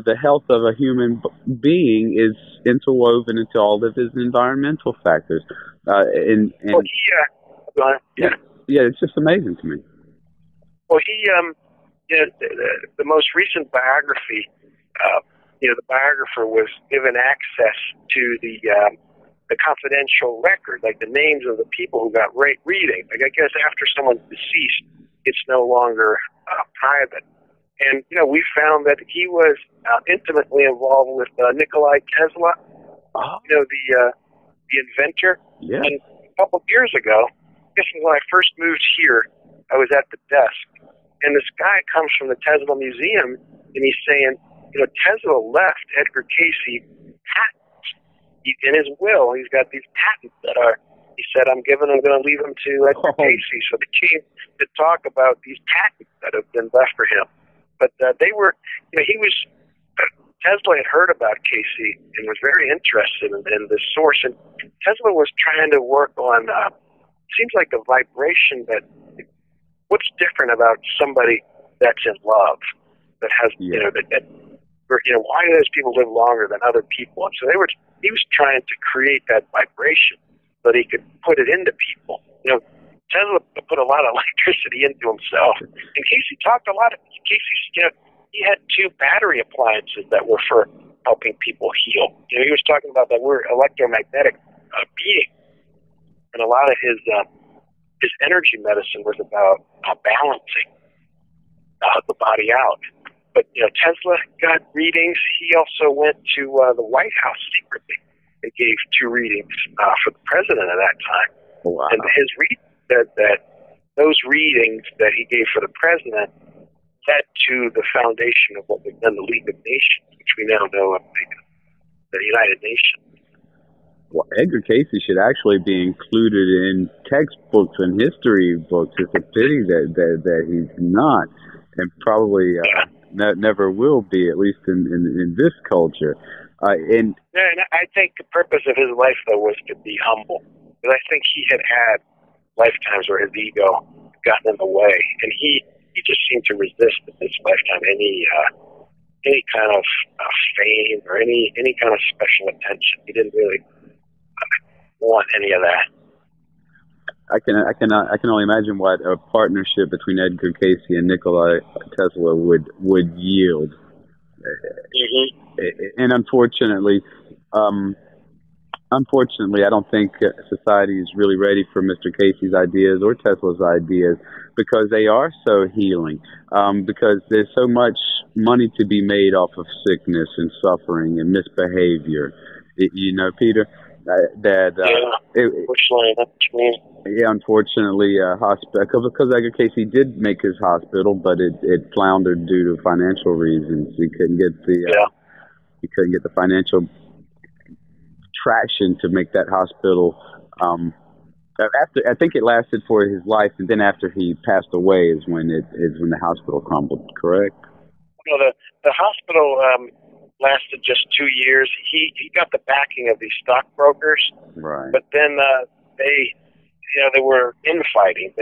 the health of a human being is interwoven into all of his environmental factors. It's just amazing to me. Well, the most recent biography, the biographer was given access to the confidential record, like the names of the people who got reading. Like, I guess after someone's deceased, it's no longer private. And, we found that he was intimately involved with Nikola Tesla, the inventor. Yeah. And a couple of years ago, I guess when I first moved here, I was at the desk. And this guy comes from the Tesla Museum, and he's saying, Tesla left Edgar Cayce patents. In his will, he's got these patents that he said, I'm going to leave them to Edgar Cayce. So they came to talk about these patents that have been left for him. But they were, Tesla had heard about Cayce and was very interested in the source. And Tesla was trying to work on, seems like a vibration that, what's different about somebody that's in love, that has, why do those people live longer than other people? And so he was trying to create that vibration so that he could put it into people. Tesla put a lot of electricity into himself. And Cayce talked a lot. He had 2 battery appliances that were for helping people heal. He was talking about that we're electromagnetic being. And a lot of his energy medicine was about balancing the body out. But, Tesla got readings. He also went to the White House secretly and gave 2 readings for the president at that time. Wow. And his reading said that those readings that he gave for the president led to the foundation of what was then the League of Nations, which we now know of the United Nations. Well, Edgar Cayce should actually be included in textbooks and history books. It's a pity that he's not, and probably never will be, at least in this culture. And I think the purpose of his life, though, was to be humble. Because I think he had lifetimes where his ego gotten in the way, and he just seemed to resist in this lifetime any kind of fame or any kind of special attention. He didn't really want any of that. I can only imagine what a partnership between Edgar Cayce and Nikola Tesla would yield. Mm-hmm. And unfortunately, I don't think society is really ready for Mr. Cayce's ideas or Tesla's ideas because they are so healing. Because there's so much money to be made off of sickness and suffering and misbehavior. Peter. Unfortunately, hospital because Edgar Cayce did make his hospital, but it floundered due to financial reasons. He couldn't get the financial traction to make that hospital. After I think it lasted for his life, and then after he passed away is when the hospital crumbled. Correct? No, the hospital lasted just 2 years. He got the backing of these stockbrokers, right? But then they were infighting.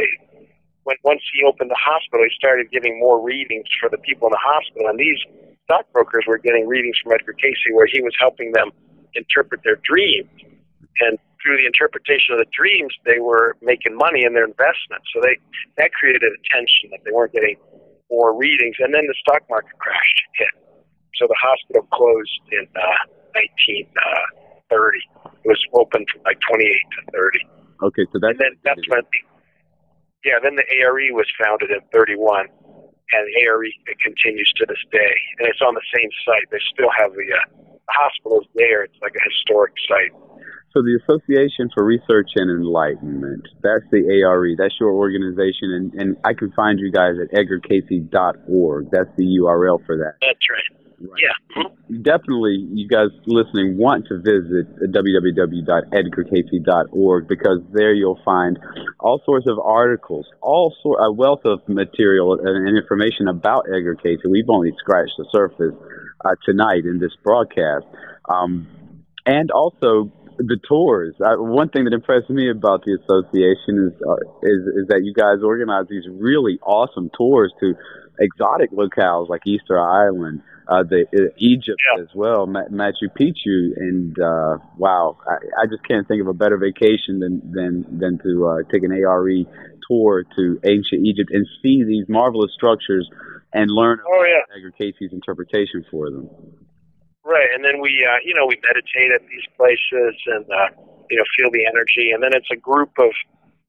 Once he opened the hospital, he started giving more readings for the people in the hospital, and these stockbrokers were getting readings from Edgar Cayce where he was helping them interpret their dreams. And through the interpretation of the dreams, they were making money in their investment. So that created a tension that they weren't getting more readings. And then the stock market crash hit. So the hospital closed in 1930. It was open from like 28 to 30. Okay, so that's when then the A.R.E. was founded in 31. And A.R.E. it continues to this day. And it's on the same site. They still have the hospitals there. It's like a historic site. So the Association for Research and Enlightenment, that's the A.R.E., that's your organization, and I can find you guys at edgarcayce.org. That's the URL for that. That's right. Yeah. Definitely, you guys listening want to visit www.edgarcayce.org because there you'll find all sorts of articles, a wealth of material and information about Edgar Cayce. We've only scratched the surface tonight in this broadcast. And also the tours. One thing that impressed me about the association is that you guys organize these really awesome tours to exotic locales like Easter Island, Egypt as well, Machu Picchu, and wow, I just can't think of a better vacation than to take an A.R.E. tour to ancient Egypt and see these marvelous structures and learn about Edgar Cayce's interpretation for them. Right, and then we meditate at these places and, feel the energy. And then it's a group of,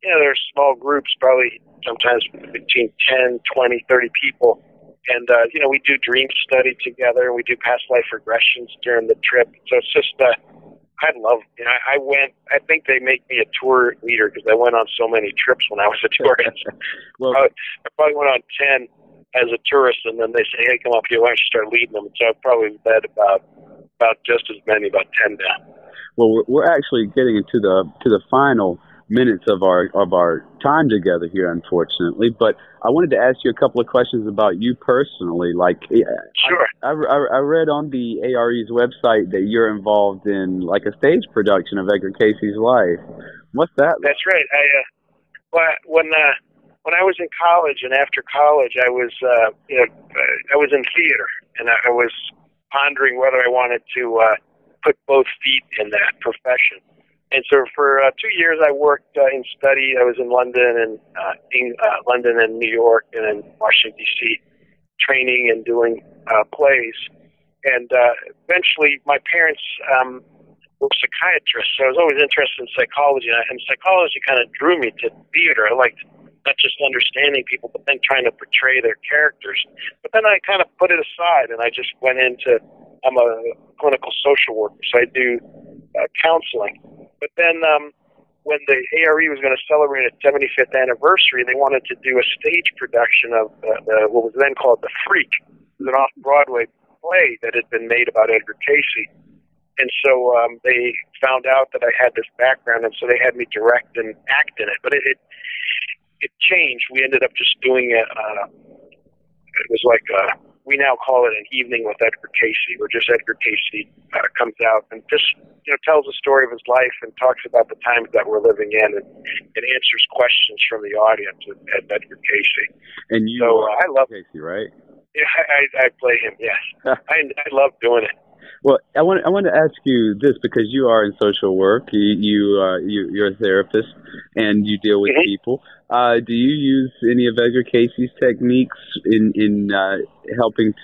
there's small groups, probably sometimes between 10, 20, 30 people. And, we do dream study together. We do past life regressions during the trip. So it's just, I love, I think they make me a tour leader because I went on so many trips when I was a tourist. Well, I probably went on 10 as a tourist, and then they say, hey, come up here, why don't you start leading them? And so I've probably led about just as many, about 10 now. Well, we're actually getting into the final minutes of our time together here, unfortunately. But I wanted to ask you a couple of questions about you personally. Like, sure. I read on the A.R.E.'s website that you're involved in like a stage production of Edgar Cayce's life. What's that like? That's right. When I was in college and after college, I was I was in theater, and I was pondering whether I wanted to put both feet in that profession. And so for 2 years, I worked in study. I was in London and New York and in Washington, D.C., training and doing plays. And eventually, my parents were psychiatrists, so I was always interested in psychology. And psychology kind of drew me to theater. I liked not just understanding people, but then trying to portray their characters. But then I kind of put it aside, and I just went into, I'm a clinical social worker, so I do counseling. But then when the A.R.E. was going to celebrate its 75th anniversary, they wanted to do a stage production of what was then called The Freak. It was an off-Broadway play that had been made about Edgar Cayce. And so they found out that I had this background, and so they had me direct and act in it. But it changed. We ended up just doing it. It was like we now call it an evening with Edgar Cayce, where just Edgar Cayce comes out and just tells the story of his life and talks about the times that we're living in and answers questions from the audience at Edgar Cayce. And you, I love Cayce, right? Yeah, I play him. Yes, I love doing it. Well, I want to ask you this because you are in social work. You're a therapist and you deal with people. Do you use any of Edgar Cayce's techniques in helping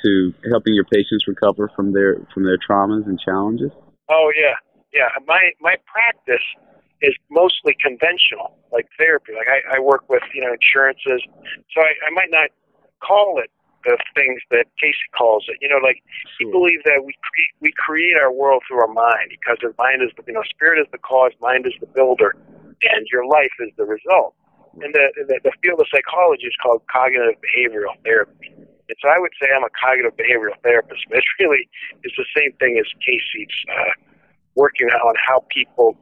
your patients recover from their traumas and challenges? Oh yeah. My practice is mostly conventional, like therapy. Like I work with insurances, so I might not call it the things that Cayce calls it. He believes that we create our world through our mind, because our mind is spirit is the cause, mind is the builder, and your life is the result. And the field of psychology is called cognitive behavioral therapy. And so I would say I'm a cognitive behavioral therapist, but it really is the same thing as Cayce's working on how people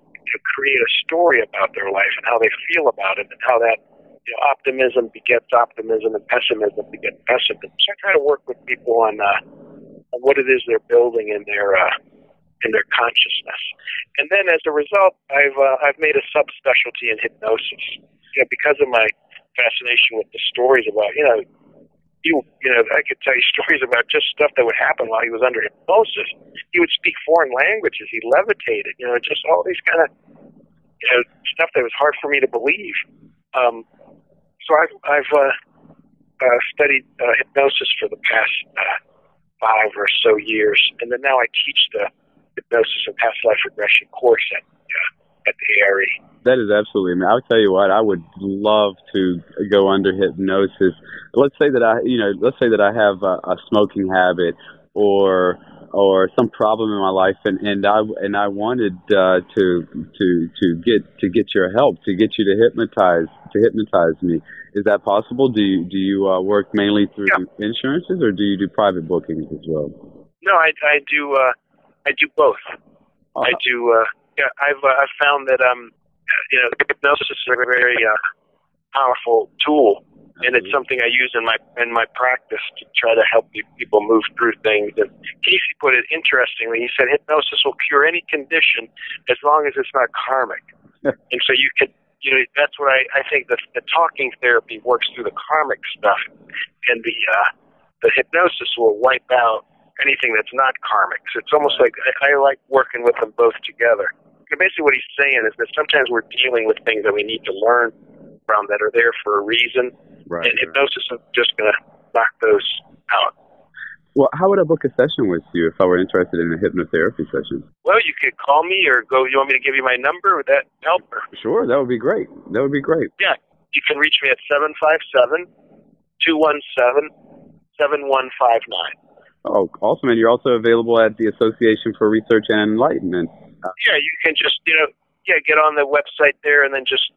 create a story about their life and how they feel about it, and how that optimism begets optimism and pessimism begets pessimism. So I try to work with people on what it is they're building in their consciousness. And then as a result, I've made a subspecialty in hypnosis. Because of my fascination with the stories about I could tell you stories about just stuff that would happen while he was under hypnosis. He would speak foreign languages. He levitated. Just all these kind of stuff that was hard for me to believe. So I've studied hypnosis for the past 5 or so years, and then now I teach the hypnosis and past life regression course at the A.R.E. That is absolutely amazing. I'll tell you what, I would love to go under hypnosis. Let's say that I have a smoking habit or some problem in my life, and I wanted to get your help, to get you to hypnotize me. Is that possible? Do you work mainly through insurances, or do you do private bookings as well? No, I do both. I do. I've found that hypnosis is a very powerful tool, and it's something I use in my practice to try to help people move through things. And Cayce put it interestingly. He said hypnosis will cure any condition as long as it's not karmic. And so you can, that's what I think the talking therapy works through the karmic stuff, and the hypnosis will wipe out anything that's not karmic. So it's almost like I like working with them both together. Basically what he's saying is that sometimes we're dealing with things that we need to learn from that are there for a reason, right, and hypnosis is just going to knock those out. Well, how would I book a session with you if I were interested in a hypnotherapy session? Well, you could call me or go. You want me to give you my number? Would that help? Sure, that would be great. That would be great. Yeah, you can reach me at 757-217-7159. Oh, awesome. And you're also available at the Association for Research and Enlightenment. Yeah, you can just, get on the website there, and then just,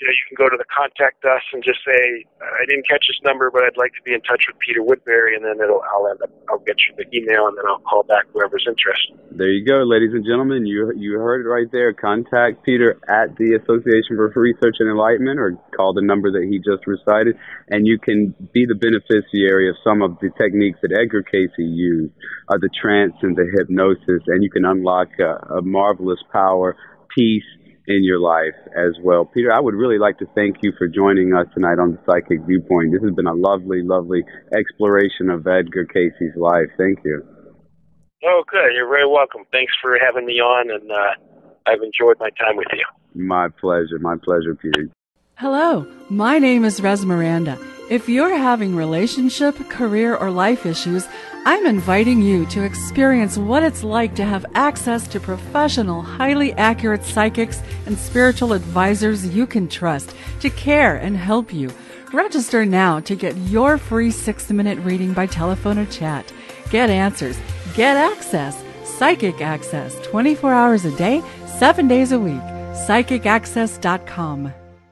you can go to the contact us and just say, I didn't catch this number, but I'd like to be in touch with Peter Woodbury, and then I'll get you the email, and then I'll call back whoever's interested. There you go, ladies and gentlemen. You heard it right there. Contact Peter at the Association for Research and Enlightenment, or call the number that he just recited, and you can be the beneficiary of some of the techniques that Edgar Cayce used, the trance and the hypnosis, and you can unlock a marvelous power, peace, in your life as well. Peter, I would really like to thank you for joining us tonight on The Psychic Viewpoint. This has been a lovely, lovely exploration of Edgar Cayce's life. Thank you. Oh, good. You're very welcome. Thanks for having me on, and I've enjoyed my time with you. My pleasure. My pleasure, Peter. Hello, my name is Res Miranda. If you're having relationship, career, or life issues, I'm inviting you to experience what it's like to have access to professional, highly accurate psychics and spiritual advisors you can trust to care and help you. Register now to get your free 6-minute reading by telephone or chat. Get answers, get access, psychic access, 24 hours a day, 7 days a week. PsychicAccess.com.